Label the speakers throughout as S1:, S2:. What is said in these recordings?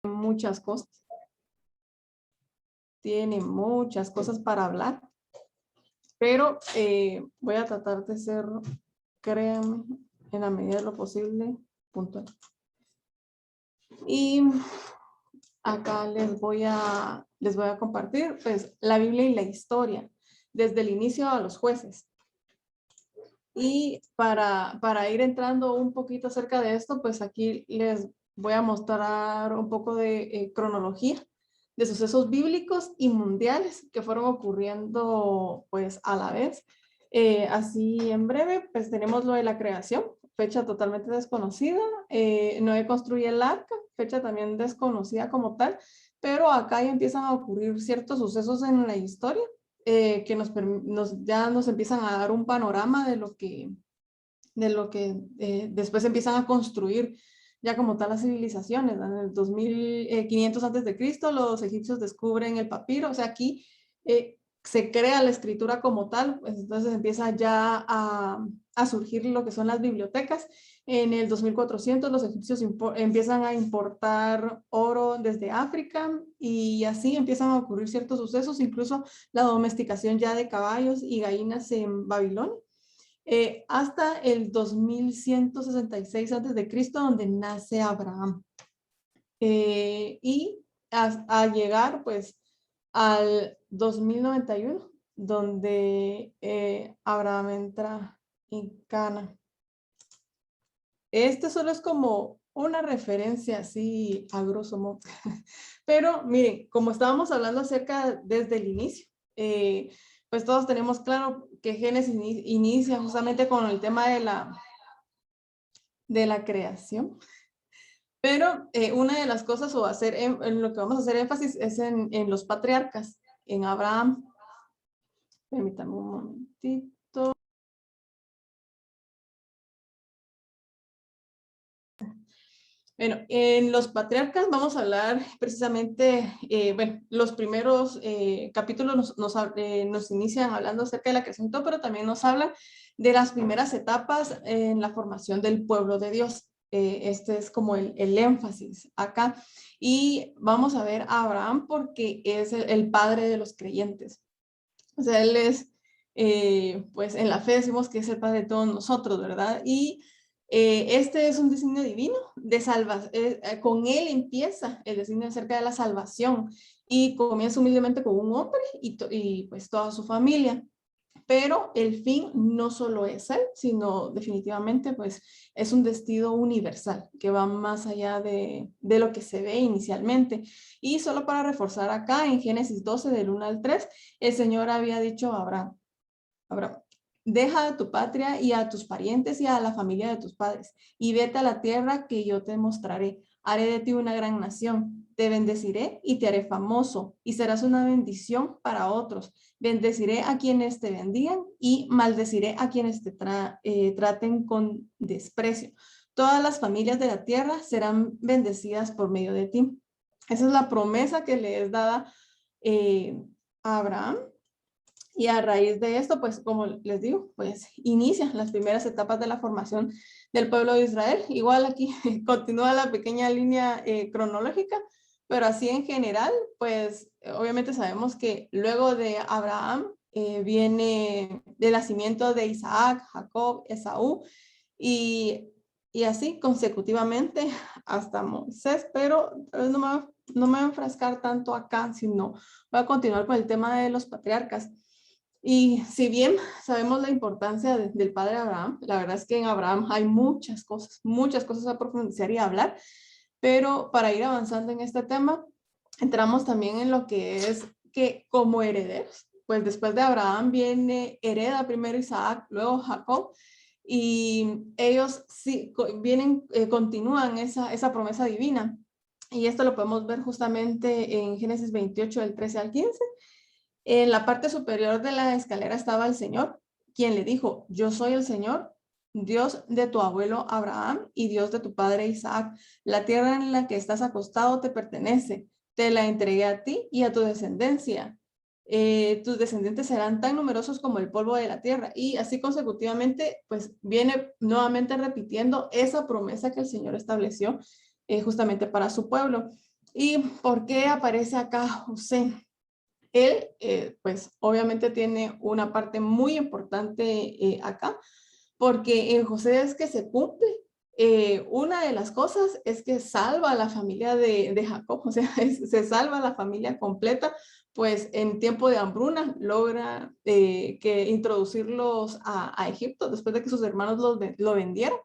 S1: muchas cosas. Tiene muchas cosas para hablar. Pero voy a tratar de ser, créanme, en la medida de lo posible, puntual. Y acá les voy a compartir pues la Biblia y la historia, desde el inicio a los jueces. Y para ir entrando un poquito acerca de esto, pues aquí les voy a mostrar un poco de cronología de sucesos bíblicos y mundiales que fueron ocurriendo pues a la vez. Así en breve, pues tenemos lo de la creación, fecha totalmente desconocida. Noé construye el arca, fecha también desconocida como tal, pero acá ya empiezan a ocurrir ciertos sucesos en la historia que ya nos empiezan a dar un panorama de lo que después empiezan a construir ya como tal las civilizaciones. En el 2500 antes de Cristo, los egipcios descubren el papiro, o sea, aquí se crea la escritura como tal, pues entonces empieza ya a surgir lo que son las bibliotecas. En el 2400 los egipcios empiezan a importar oro desde África y así empiezan a ocurrir ciertos sucesos, incluso la domesticación ya de caballos y gallinas en Babilonia. Hasta el 2166 antes de Cristo, donde nace Abraham. Y a llegar pues al 2091, donde Abraham entra en Cana. Este solo es como una referencia así a grosso modo. Pero miren, como estábamos hablando acerca desde el inicio, pues todos tenemos claro que Génesis inicia justamente con el tema de la creación. Pero una de las cosas o hacer en lo que vamos a hacer énfasis es en los patriarcas, en Abraham. Permítanme un momentito. Bueno, en los patriarcas vamos a hablar precisamente, bueno, los primeros capítulos nos inician hablando acerca de la creación, pero también nos hablan de las primeras etapas en la formación del pueblo de Dios. Este es como el énfasis acá. Y vamos a ver a Abraham porque es el padre de los creyentes. O sea, él es, pues en la fe decimos que es el padre de todos nosotros, ¿verdad? Y este es un designio divino de salvación. Con él empieza el designio acerca de la salvación y comienza humildemente con un hombre y pues toda su familia. Pero el fin no solo es él, sino definitivamente pues es un destino universal que va más allá de lo que se ve inicialmente. Y solo para reforzar acá en Génesis 12 del 1 al 3, el Señor había dicho a Abraham, deja a tu patria y a tus parientes y a la familia de tus padres y vete a la tierra que yo te mostraré. Haré de ti una gran nación, te bendeciré y te haré famoso y serás una bendición para otros. Bendeciré a quienes te bendigan y maldeciré a quienes te traten con desprecio. Todas las familias de la tierra serán bendecidas por medio de ti. Esa es la promesa que le es dada a Abraham. Y a raíz de esto, pues como les digo, pues inician las primeras etapas de la formación del pueblo de Israel. Igual aquí continúa la pequeña línea cronológica, pero así en general, pues obviamente sabemos que luego de Abraham viene el nacimiento de Isaac, Jacob, Esaú y así consecutivamente hasta Moisés, pero no me voy a enfrascar tanto acá, sino voy a continuar con el tema de los patriarcas. Y si bien sabemos la importancia del padre Abraham, la verdad es que en Abraham hay muchas cosas a profundizar y a hablar, pero para ir avanzando en este tema, entramos también en lo que es que como herederos, pues después de Abraham hereda primero Isaac, luego Jacob, y ellos sí continúan esa promesa divina. Y esto lo podemos ver justamente en Génesis 28, del 13 al 15. En la parte superior de la escalera estaba el Señor, quien le dijo, yo soy el Señor, Dios de tu abuelo Abraham y Dios de tu padre Isaac. La tierra en la que estás acostado te pertenece. Te la entregué a ti y a tu descendencia. Tus descendientes serán tan numerosos como el polvo de la tierra. Y así consecutivamente, pues viene nuevamente repitiendo esa promesa que el Señor estableció justamente para su pueblo. ¿Y por qué aparece acá José? Él, pues obviamente tiene una parte muy importante acá, porque en José es que se cumple. Una de las cosas es que salva a la familia de Jacob, o sea, se salva a la familia completa, pues en tiempo de hambruna logra que introducirlos a Egipto después de que sus hermanos lo vendieron.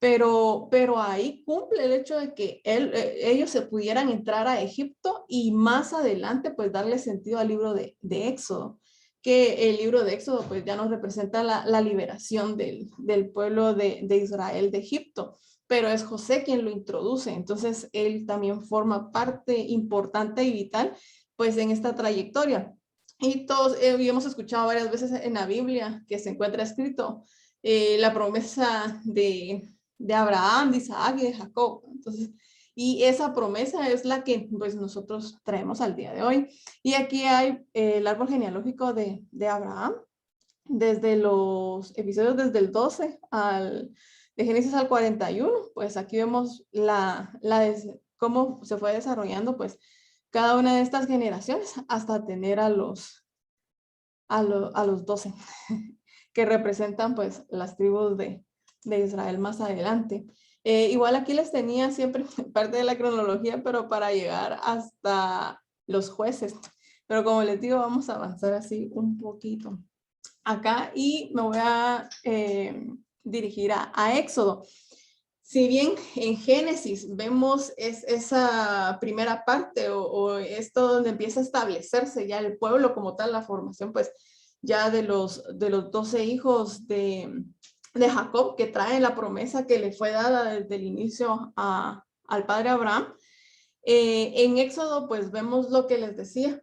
S1: Pero ahí cumple el hecho de que ellos se pudieran entrar a Egipto y más adelante pues darle sentido al libro de Éxodo, que el libro de Éxodo pues ya nos representa la liberación del pueblo de Israel de Egipto, pero es José quien lo introduce, entonces él también forma parte importante y vital pues en esta trayectoria. Y todos hemos escuchado varias veces en la Biblia que se encuentra escrito la promesa de Abraham, de Isaac y de Jacob. Entonces, y esa promesa es la que pues nosotros traemos al día de hoy. Y aquí hay el árbol genealógico de Abraham, desde los episodios desde el 12 de Génesis al 41, pues aquí vemos cómo se fue desarrollando pues cada una de estas generaciones hasta tener a los 12 que representan pues las tribus de Israel más adelante. Igual aquí les tenía siempre parte de la cronología, pero para llegar hasta los jueces. Pero como les digo, vamos a avanzar así un poquito acá y me voy a dirigir a Éxodo. Si bien en Génesis vemos esa primera parte o esto donde empieza a establecerse ya el pueblo como tal, la formación pues ya de los 12 hijos de Jacob que traen la promesa que le fue dada desde el inicio al padre Abraham. En Éxodo pues vemos lo que les decía.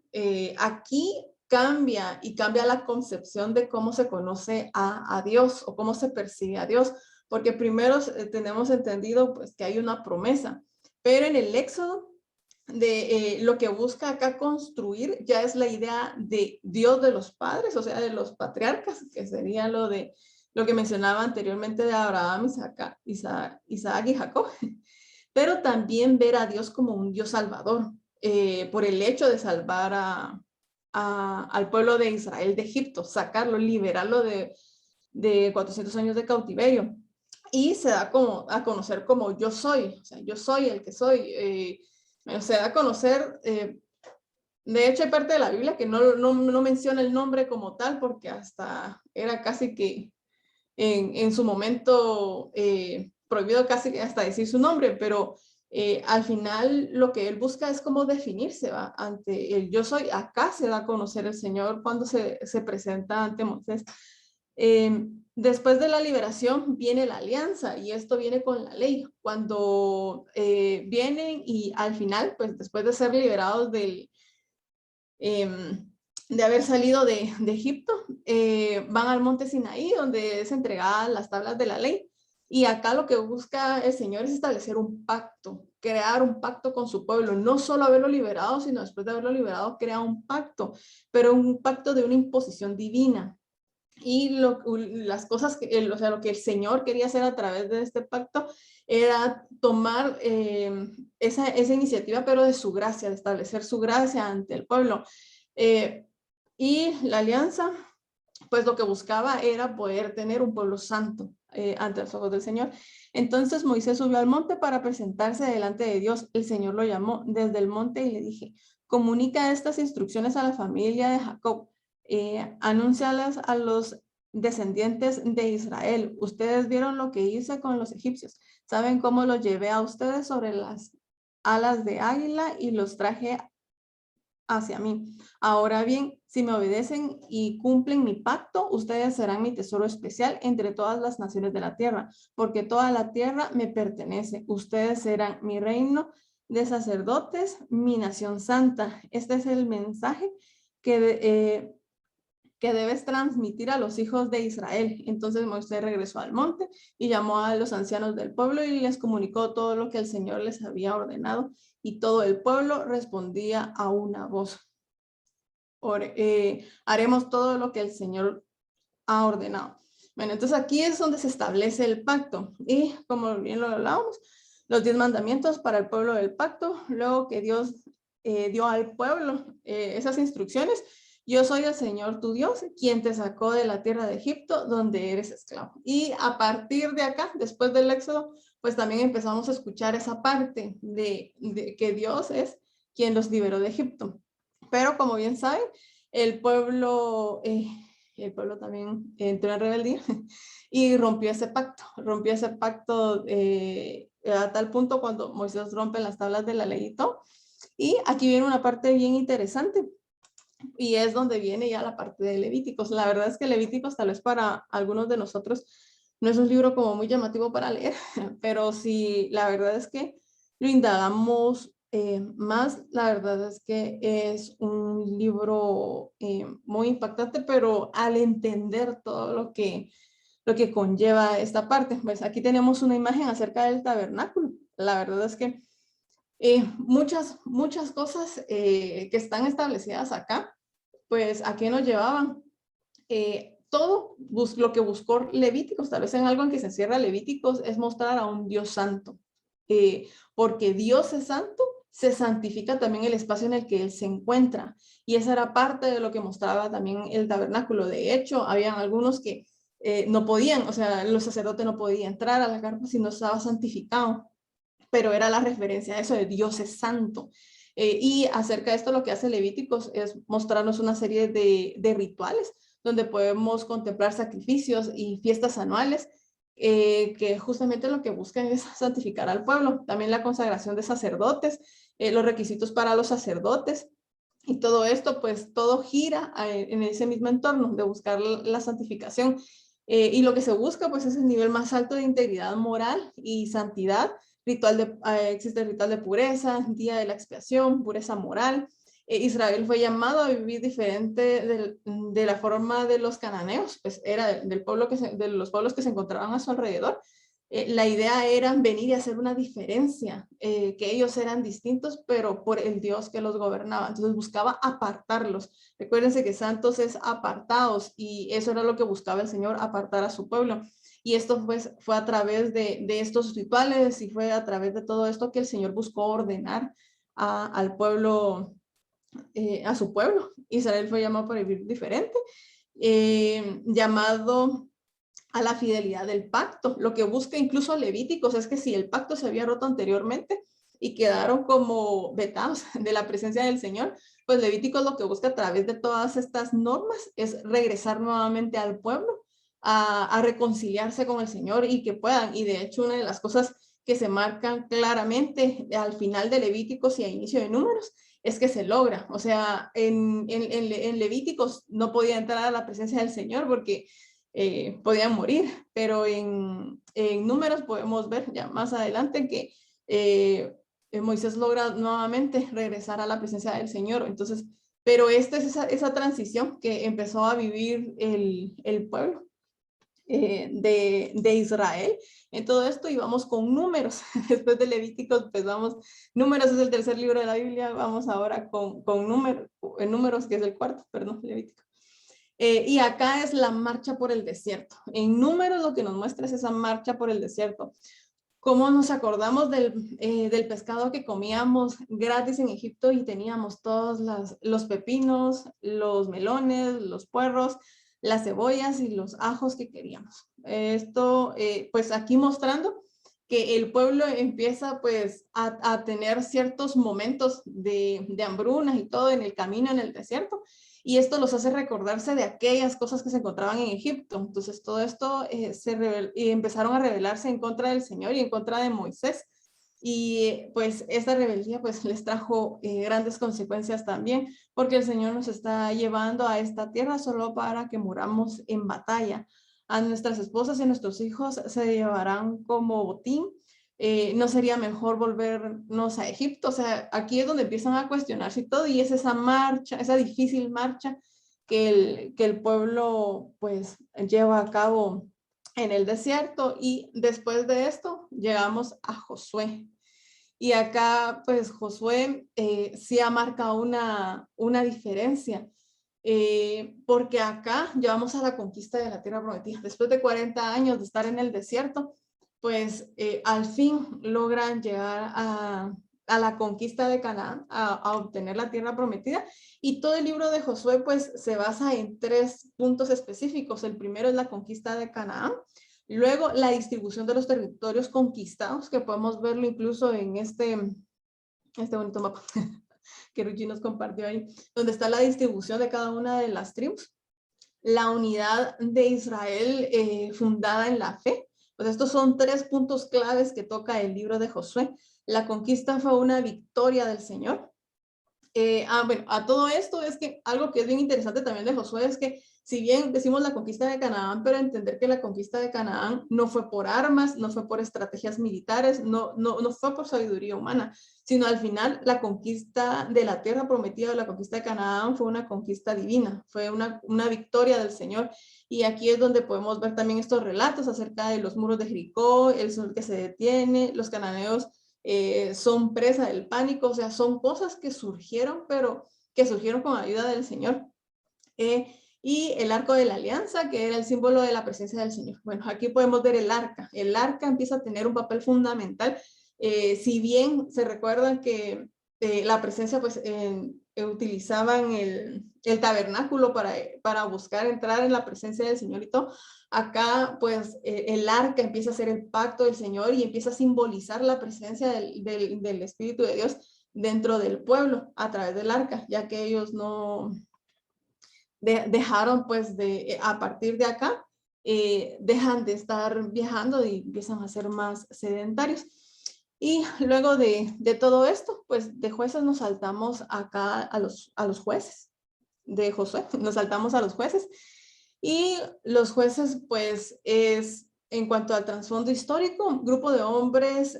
S1: Aquí cambia y cambia la concepción de cómo se conoce a Dios o cómo se percibe a Dios, porque primero tenemos entendido pues que hay una promesa, pero en el Éxodo lo que busca acá construir ya es la idea de Dios de los padres, o sea, de los patriarcas, que sería lo que mencionaba anteriormente de Abraham, Isaac y Jacob, pero también ver a Dios como un Dios salvador, por el hecho de salvar al pueblo de Israel de Egipto, sacarlo, liberarlo de 400 años de cautiverio. Y se da como a conocer como yo soy, o sea, yo soy el que soy. Se da a conocer, de hecho hay parte de la Biblia que no menciona el nombre como tal, porque hasta era casi que en su momento prohibido casi hasta decir su nombre, pero al final lo que él busca es como definirse, ¿va? Ante el yo soy. Acá se da a conocer el Señor cuando se presenta ante Moisés. Después de la liberación viene la alianza y esto viene con la ley. Cuando vienen y al final, pues después de ser liberados de haber salido de Egipto, van al monte Sinaí, donde es entregada las tablas de la ley. Y acá lo que busca el Señor es establecer un pacto, crear un pacto con su pueblo, no solo haberlo liberado, sino después de haberlo liberado, crea un pacto, pero un pacto de una imposición divina. Y las cosas, o sea, lo que el Señor quería hacer a través de este pacto era tomar esa iniciativa, pero de su gracia, de establecer su gracia ante el pueblo. Eh, y la alianza, pues lo que buscaba era poder tener un pueblo santo ante los ojos del Señor. Entonces Moisés subió al monte para presentarse delante de Dios. El Señor lo llamó desde el monte y le dije, comunica estas instrucciones a la familia de Jacob, anúncialas a los descendientes de Israel. Ustedes vieron lo que hice con los egipcios. ¿Saben cómo los llevé a ustedes sobre las alas de águila y los traje hacia mí? Ahora bien, si me obedecen y cumplen mi pacto, ustedes serán mi tesoro especial entre todas las naciones de la tierra, porque toda la tierra me pertenece. Ustedes serán mi reino de sacerdotes, mi nación santa. Este es el mensaje que debes transmitir a los hijos de Israel. Entonces Moisés regresó al monte y llamó a los ancianos del pueblo y les comunicó todo lo que el Señor les había ordenado, y todo el pueblo respondía a una voz: haremos todo lo que el Señor ha ordenado. Bueno, entonces aquí es donde se establece el pacto y como bien lo hablábamos, los 10 mandamientos para el pueblo del pacto, luego que Dios dio al pueblo esas instrucciones. Yo soy el Señor tu Dios, quien te sacó de la tierra de Egipto, donde eres esclavo. Y a partir de acá, después del Éxodo, pues también empezamos a escuchar esa parte de que Dios es quien los liberó de Egipto. Pero como bien saben, el pueblo también entró en rebeldía y rompió ese pacto a tal punto cuando Moisés rompe las tablas de la ley y todo. Y aquí viene una parte bien interesante, y es donde viene ya la parte de Levíticos. La verdad es que Levíticos tal vez para algunos de nosotros no es un libro como muy llamativo para leer, pero sí, la verdad es que lo indagamos más, la verdad es que es un libro muy impactante, pero al entender todo lo que conlleva esta parte, pues aquí tenemos una imagen acerca del tabernáculo. La verdad es que muchas cosas que están establecidas acá, pues ¿a qué nos llevaban? Todo lo que buscó Levíticos, tal vez en algo en que se encierra Levíticos, es mostrar a un Dios santo. Porque Dios es santo, se santifica también el espacio en el que Él se encuentra. Y esa era parte de lo que mostraba también el tabernáculo. De hecho, habían algunos que no podían, o sea, los sacerdotes no podían entrar a la carpa si no estaba santificado, pero era la referencia a eso de Dios es santo. Y acerca de esto lo que hace Levíticos es mostrarnos una serie de rituales donde podemos contemplar sacrificios y fiestas anuales que justamente lo que buscan es santificar al pueblo. También la consagración de sacerdotes, los requisitos para los sacerdotes, y todo esto, pues todo gira en ese mismo entorno de buscar la santificación. Y lo que se busca, pues es el nivel más alto de integridad moral y santidad. Existe el ritual de pureza, día de la expiación, pureza moral. Israel fue llamado a vivir diferente de la forma de los cananeos, pues era del pueblo de los pueblos que se encontraban a su alrededor. La idea era venir y hacer una diferencia, que ellos eran distintos, pero por el Dios que los gobernaba. Entonces buscaba apartarlos. Recuérdense que santos es apartados, y eso era lo que buscaba el Señor, apartar a su pueblo. Y esto fue a través de estos rituales y fue a través de todo esto que el Señor buscó ordenar al pueblo, a su pueblo. Israel fue llamado para vivir diferente, llamado a la fidelidad del pacto. Lo que busca incluso Levíticos es que si el pacto se había roto anteriormente y quedaron como vetados de la presencia del Señor, pues Levíticos lo que busca a través de todas estas normas es regresar nuevamente al pueblo a reconciliarse con el Señor y que puedan. Y de hecho, una de las cosas que se marcan claramente al final de Levíticos y a inicio de Números es que se logra. O sea, en Levíticos no podía entrar a la presencia del Señor porque podían morir, pero en Números podemos ver ya más adelante que Moisés logra nuevamente regresar a la presencia del Señor. Entonces, pero esta es esa transición que empezó a vivir el pueblo de Israel en todo esto, y vamos con Números. Después de Levíticos, pues vamos, Números es el tercer libro de la Biblia, vamos ahora con Números, que es el cuarto, perdón, Levítico. Y acá es la marcha por el desierto. En Números lo que nos muestra es esa marcha por el desierto. Cómo nos acordamos del pescado que comíamos gratis en Egipto y teníamos todos los pepinos, los melones, los puerros, las cebollas y los ajos que queríamos. Esto, pues aquí mostrando que el pueblo empieza pues a tener ciertos momentos de hambrunas y todo en el camino, en el desierto, y esto los hace recordarse de aquellas cosas que se encontraban en Egipto. Entonces todo esto y empezaron a rebelarse en contra del Señor y en contra de Moisés, y pues esta rebeldía pues les trajo grandes consecuencias también, porque el Señor nos está llevando a esta tierra solo para que muramos en batalla. A nuestras esposas y nuestros hijos se llevarán como botín. ¿No sería mejor volvernos a Egipto? O sea, aquí es donde empiezan a cuestionarse todo, y es esa marcha, esa difícil marcha que el pueblo pues lleva a cabo en el desierto. Y después de esto llegamos a Josué. Y acá pues Josué sí marca una diferencia, porque acá llevamos a la conquista de la tierra prometida. Después de 40 años de estar en el desierto, pues al fin logran llegar a la conquista de Canaán, a obtener la tierra prometida. Y todo el libro de Josué pues se basa en 3 puntos específicos. El primero es la conquista de Canaán, luego la distribución de los territorios conquistados, que podemos verlo incluso en este bonito mapa que Ruchi nos compartió ahí, donde está la distribución de cada una de las tribus, la unidad de Israel fundada en la fe. Pues estos son 3 puntos claves que toca el libro de Josué. La conquista fue una victoria del Señor. Bueno, a todo esto es que algo que es bien interesante también de Josué es que si bien decimos la conquista de Canaán, pero entender que la conquista de Canaán no fue por armas, no fue por estrategias militares, no fue por sabiduría humana, sino al final la conquista de la tierra prometida, la conquista de Canaán fue una conquista divina, fue una victoria del Señor. Y aquí es donde podemos ver también estos relatos acerca de los muros de Jericó, el sol que se detiene, los cananeos son presa del pánico, o sea, son cosas que surgieron, pero que surgieron con ayuda del Señor. Y el arco de la alianza, que era el símbolo de la presencia del Señor. Bueno, aquí podemos ver el arca. El arca empieza a tener un papel fundamental. Si bien se recuerda que la presencia, pues, utilizaban el tabernáculo para buscar entrar en la presencia del Señor y todo, acá, pues, el arca empieza a ser el pacto del Señor y empieza a simbolizar la presencia del Espíritu de Dios dentro del pueblo a través del arca, ya que ellos no dejaron, pues, a partir de acá, dejan de estar viajando y empiezan a ser más sedentarios. Y luego de todo esto, pues de jueces nos saltamos acá a los jueces de Josué, nos saltamos a los jueces. Y los jueces, pues, es, en cuanto al trasfondo histórico, un grupo de hombres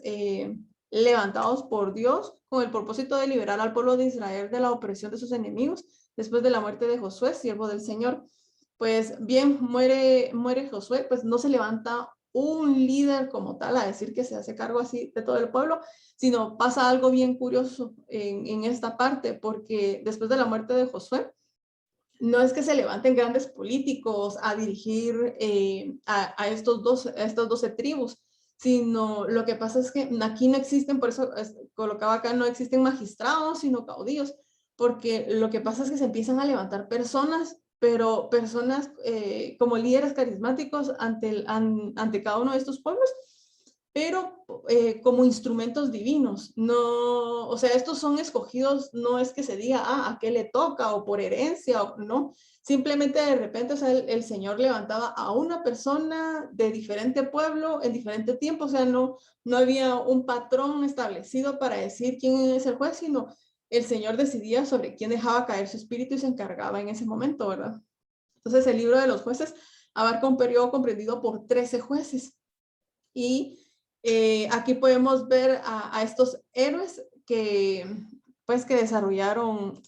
S1: levantados por Dios con el propósito de liberar al pueblo de Israel de la opresión de sus enemigos después de la muerte de Josué, siervo del Señor. Pues bien, muere Josué, pues no se levanta un líder como tal a decir que se hace cargo así de todo el pueblo, sino pasa algo bien curioso en esta parte, porque después de la muerte de Josué, no es que se levanten grandes políticos a dirigir a estas 12 tribus, sino lo que pasa es que aquí no existen, por eso colocaba acá, no existen magistrados, sino caudillos, porque lo que pasa es que se empiezan a levantar personas, pero personas como líderes carismáticos ante cada uno de estos pueblos, pero como instrumentos divinos. No, o sea, estos son escogidos, no es que se diga, a qué le toca o por herencia, o no. Simplemente de repente, o sea, el Señor levantaba a una persona de diferente pueblo en diferente tiempo, o sea, no había un patrón establecido para decir quién es el juez, sino el Señor decidía sobre quién dejaba caer su espíritu y se encargaba en ese momento, ¿verdad? Entonces, el libro de los jueces abarca un periodo comprendido por 13 jueces. Y aquí podemos ver a estos héroes que, pues, que desarrollaron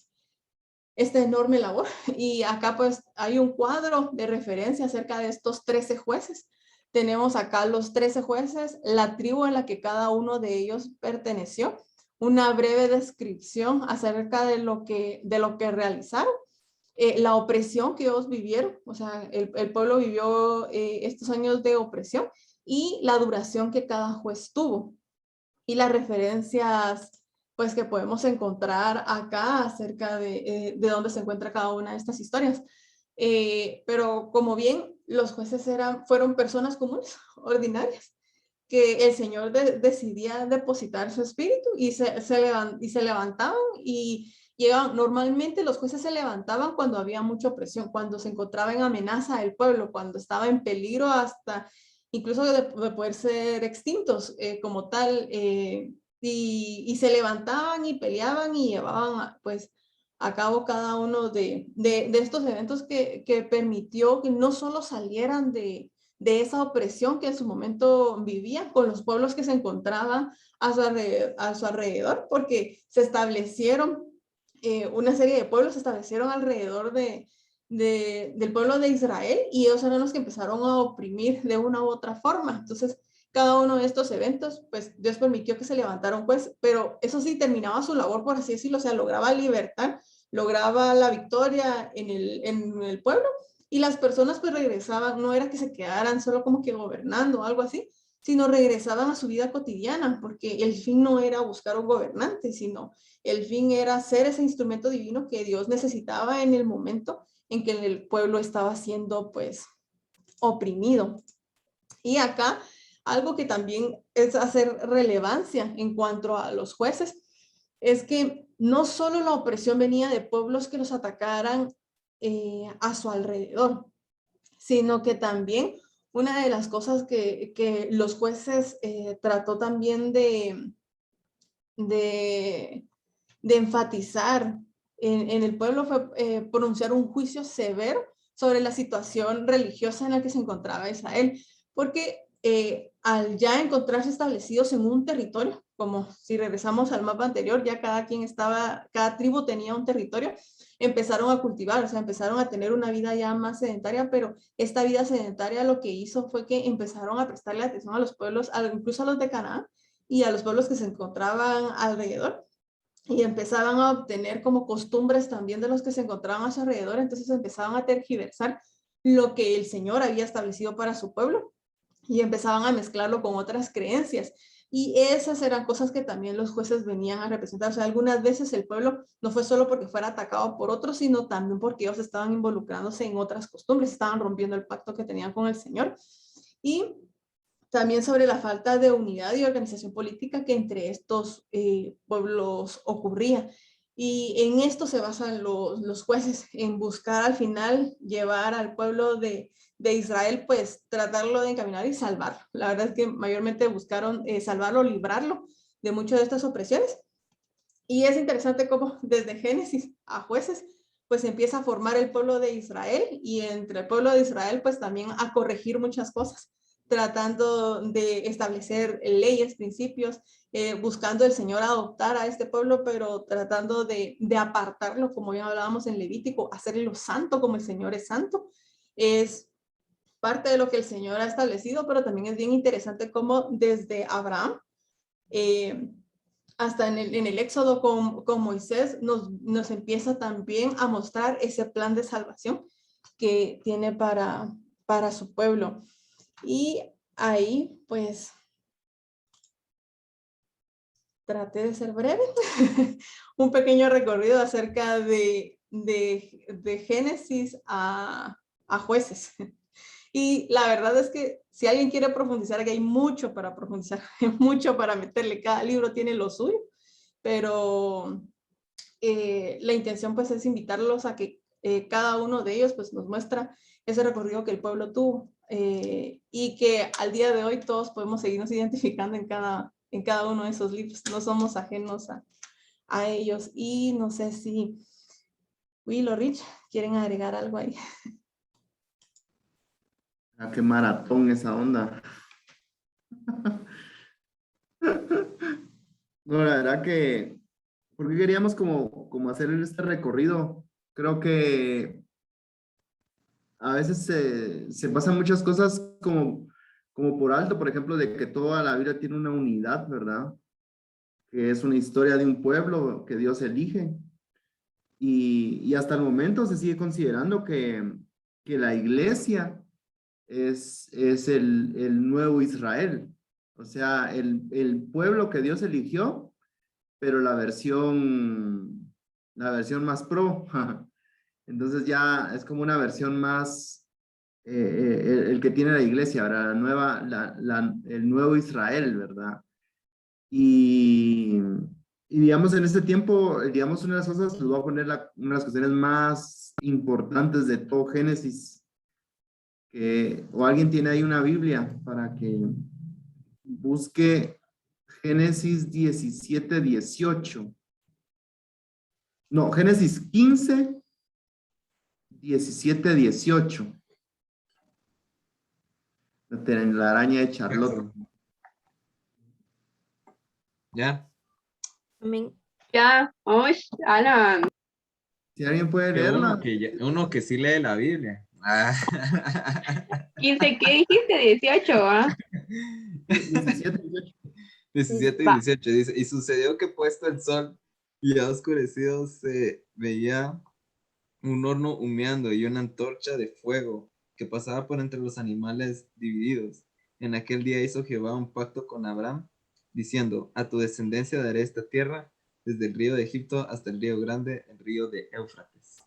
S1: esta enorme labor. Y acá, pues, hay un cuadro de referencia acerca de estos 13 jueces. Tenemos acá los 13 jueces, la tribu en la que cada uno de ellos perteneció, una breve descripción acerca de lo que realizaron, la opresión que ellos vivieron, o sea, el pueblo vivió estos años de opresión, y la duración que cada juez tuvo, y las referencias, pues, que podemos encontrar acá acerca de dónde se encuentra cada una de estas historias. Pero como bien, los jueces fueron personas comunes, ordinarias, que el Señor decidía depositar su espíritu y se levantaban y llegaban. Normalmente los jueces se levantaban cuando había mucha opresión, cuando se encontraba en amenaza el pueblo, cuando estaba en peligro hasta incluso de poder ser extintos como tal, y se levantaban y peleaban y llevaban pues a cabo cada uno de estos eventos que permitió que no solo salieran de esa opresión que en su momento vivían con los pueblos que se encontraban a su alrededor, porque se establecieron una serie de pueblos, se establecieron alrededor del pueblo de Israel, y ellos eran los que empezaron a oprimir de una u otra forma. Entonces, cada uno de estos eventos, pues Dios permitió que se levantara un juez, pero eso sí, terminaba su labor, por así decirlo, o sea, lograba libertad, lograba la victoria en el pueblo, y las personas pues regresaban, no era que se quedaran solo como que gobernando o algo así, sino regresaban a su vida cotidiana, porque el fin no era buscar un gobernante, sino el fin era ser ese instrumento divino que Dios necesitaba en el momento en que el pueblo estaba siendo pues oprimido. Y acá algo que también es hacer relevancia en cuanto a los jueces es que no solo la opresión venía de pueblos que los atacaran a su alrededor, sino que también una de las cosas que los jueces trató también de, de enfatizar en el pueblo fue pronunciar un juicio severo sobre la situación religiosa en la que se encontraba Israel, porque al ya encontrarse establecidos en un territorio, como si regresamos al mapa anterior, ya cada tribu tenía un territorio, empezaron a cultivar, o sea, empezaron a tener una vida ya más sedentaria, pero esta vida sedentaria lo que hizo fue que empezaron a prestarle atención a los pueblos, incluso a los de Canaán y a los pueblos que se encontraban alrededor, y empezaban a obtener como costumbres también de los que se encontraban a su alrededor, entonces empezaban a tergiversar lo que el Señor había establecido para su pueblo y empezaban a mezclarlo con otras creencias. Y esas eran cosas que también los jueces venían a representar. O sea, algunas veces el pueblo no fue solo porque fuera atacado por otros, sino también porque ellos estaban involucrándose en otras costumbres, estaban rompiendo el pacto que tenían con el Señor. Y también sobre la falta de unidad y organización política que entre estos pueblos ocurría. Y en esto se basan los jueces, en buscar al final llevar al pueblo de Israel, pues tratarlo de encaminar y salvarlo. La verdad es que mayormente buscaron salvarlo, librarlo de muchas de estas opresiones. Y es interesante cómo desde Génesis a Jueces, pues empieza a formar el pueblo de Israel y entre el pueblo de Israel, pues también a corregir muchas cosas, tratando de establecer leyes, principios, buscando el Señor adoptar a este pueblo, pero tratando de apartarlo, como ya hablábamos en Levítico, hacerlo santo como el Señor es santo. Es parte de lo que el Señor ha establecido, pero también es bien interesante cómo desde Abraham, eh, hasta en el Éxodo con Moisés, nos empieza también a mostrar ese plan de salvación que tiene para su pueblo. Y ahí, pues, traté de ser breve, un pequeño recorrido acerca de Génesis a Jueces. Y la verdad es que si alguien quiere profundizar, aquí hay mucho para profundizar, mucho para meterle, cada libro tiene lo suyo, pero la intención pues es invitarlos a que cada uno de ellos pues nos muestra ese recorrido que el pueblo tuvo y que al día de hoy todos podemos seguirnos identificando en cada uno de esos libros, no somos ajenos a ellos. Y no sé si Will o Rich quieren agregar algo ahí.
S2: Ah, qué maratón esa onda. No, la verdad que, ¿por qué queríamos como hacer este recorrido? Creo que a veces se pasan muchas cosas como por alto, por ejemplo, de que toda la Biblia tiene una unidad, ¿verdad? Que es una historia de un pueblo que Dios elige. Y hasta el momento se sigue considerando que la iglesia es el nuevo Israel. O sea, el pueblo que Dios eligió, pero la versión más pro. Entonces ya es como una versión más, el que tiene la iglesia, ¿verdad? El nuevo Israel, ¿verdad? Y, y digamos, en este tiempo, digamos, una de las cosas, les voy a poner una de las cuestiones más importantes de todo Génesis, o alguien tiene ahí una Biblia para que busque Génesis 17:18. No, Génesis 15:17-18. La araña de Charlotte.
S3: ¿Ya?
S4: Ya, vamos, Alan.
S2: Si alguien puede
S3: Que
S2: leerla.
S3: uno que sí lee la Biblia.
S4: 15, ¿qué dijiste? 18, ¿ah?
S2: 17:18.
S3: 17 y
S4: Va.
S3: 18 dice, y sucedió que puesto el sol y ya oscurecido se veía un horno humeando y una antorcha de fuego que pasaba por entre los animales divididos. En aquel día hizo Jehová un pacto con Abraham, diciendo, a tu descendencia daré esta tierra, desde el río de Egipto hasta el río grande, el río de Éufrates.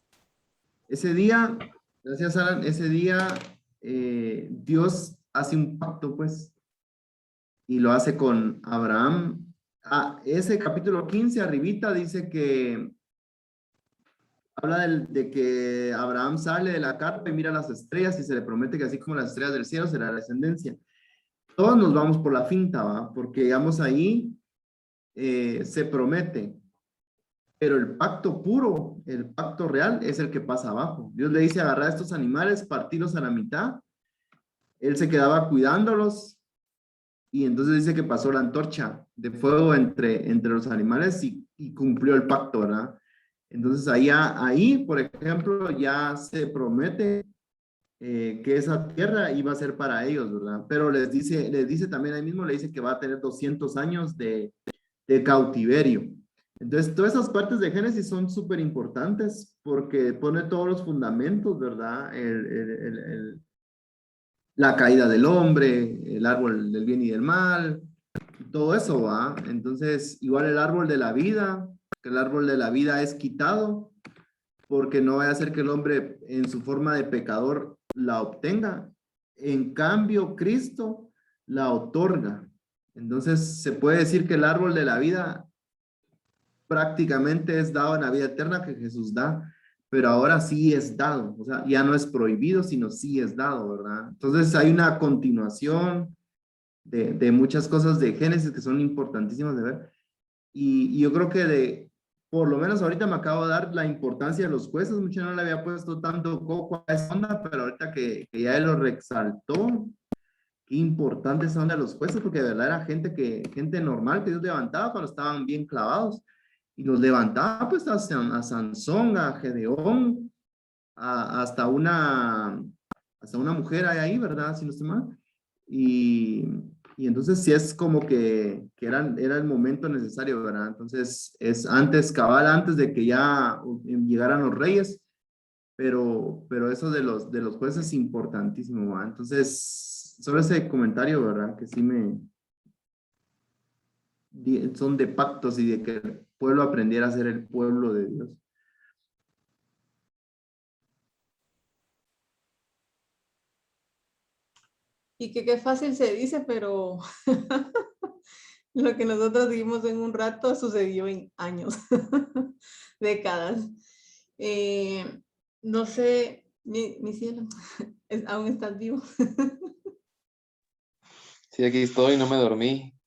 S2: Ese día, gracias Alan, ese día Dios hace un pacto, pues, y lo hace con Abraham. Ese capítulo 15, arribita, dice que habla de que Abraham sale de la carpa y mira las estrellas y se le promete que así como las estrellas del cielo será la descendencia. Todos nos vamos por la finta, ¿va? Porque digamos ahí se promete, pero el pacto puro, el pacto real es el que pasa abajo. Dios le dice agarrar a estos animales, partirlos a la mitad. Él se quedaba cuidándolos y entonces dice que pasó la antorcha de fuego entre los animales y cumplió el pacto, ¿verdad? Entonces ahí, por ejemplo, ya se promete que esa tierra iba a ser para ellos, ¿verdad? Pero les dice también ahí mismo, le dice que va a tener 200 años de cautiverio. Entonces, todas esas partes de Génesis son súper importantes porque pone todos los fundamentos, ¿verdad? La caída del hombre, el árbol del bien y del mal, todo eso, ¿va? Entonces, igual el árbol de la vida, que el árbol de la vida es quitado porque no vaya a ser que el hombre en su forma de pecador la obtenga. En cambio, Cristo la otorga. Entonces, se puede decir que el árbol de la vida prácticamente es dado en la vida eterna que Jesús da, pero ahora sí es dado, o sea, ya no es prohibido, sino sí es dado, ¿verdad? Entonces hay una continuación de muchas cosas de Génesis que son importantísimas de ver, y yo creo que por lo menos ahorita me acabo de dar la importancia de los jueces, mucho no le había puesto tanto coco a esa onda, pero ahorita que ya él lo resaltó, qué importante son de los jueces, porque de verdad era gente normal que Dios levantaba cuando estaban bien clavados, y los levantaba pues a Sansón, a Gedeón, hasta una mujer hay ahí, ¿verdad? Si no estoy mal. Y entonces sí es como que era el momento necesario, ¿verdad? Entonces es cabal antes de que ya llegaran los reyes, pero eso de los jueces es importantísimo, ¿verdad? Entonces, solo ese comentario, ¿verdad? Que sí son de pactos y de que el pueblo aprendiera a ser el pueblo de Dios.
S1: Y que qué fácil se dice, pero lo que nosotros vivimos en un rato sucedió en años, décadas. No sé, mi cielo, aún estás vivo.
S5: Sí, aquí estoy, no me dormí.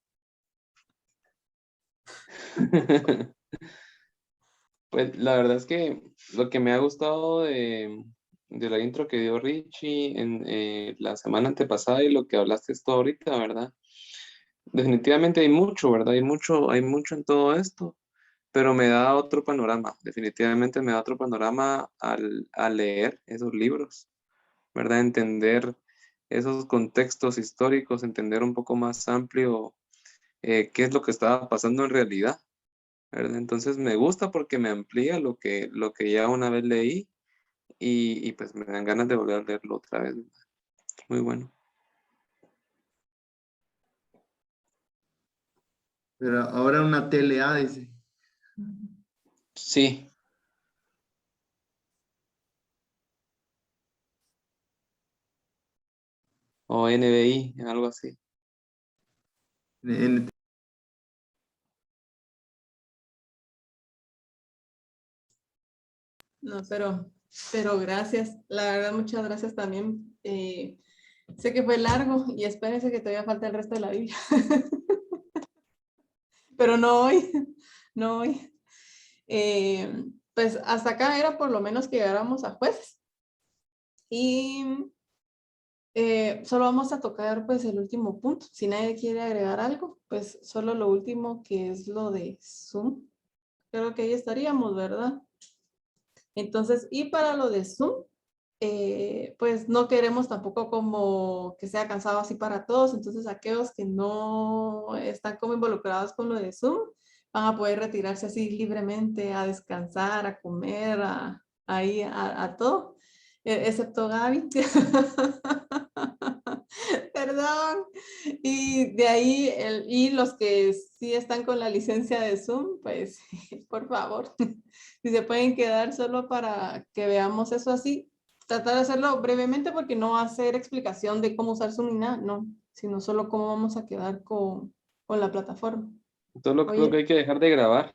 S5: Pues la verdad es que lo que me ha gustado de la intro que dio Richie en la semana antepasada y lo que hablaste esto ahorita, ¿verdad? Definitivamente hay mucho, ¿verdad? Hay mucho en todo esto, pero me da otro panorama, definitivamente me da otro panorama al leer esos libros, ¿verdad? Entender esos contextos históricos, entender un poco más amplio qué es lo que estaba pasando en realidad, ¿verdad? Entonces me gusta porque me amplía lo que ya una vez leí y pues me dan ganas de volver a leerlo otra vez. Muy bueno.
S2: Pero ahora una TLA, dice.
S5: Sí, o NBI, algo así.
S2: En-
S1: No, pero gracias. La verdad, muchas gracias también. Sé que fue largo y espérense que todavía falta el resto de la Biblia. Pero no hoy, no hoy. Pues hasta acá era por lo menos que llegáramos a jueces. Y solo vamos a tocar pues el último punto. Si nadie quiere agregar algo, pues solo lo último que es lo de Zoom. Creo que ahí estaríamos, ¿verdad? Entonces, y para lo de Zoom, pues no queremos tampoco como que sea cansado así para todos. Entonces, aquellos que no están como involucrados con lo de Zoom, van a poder retirarse así libremente a descansar, a comer, ahí a todo. excepto Gaby. Perdón. Y de ahí, y los que sí están con la licencia de Zoom, pues por favor, si se pueden quedar solo para que veamos eso así, tratar de hacerlo brevemente porque no va a hacer explicación de cómo usar Zoom ni nada, no, sino solo cómo vamos a quedar con la plataforma.
S5: Solo creo que
S1: Oye,
S5: hay que dejar de grabar.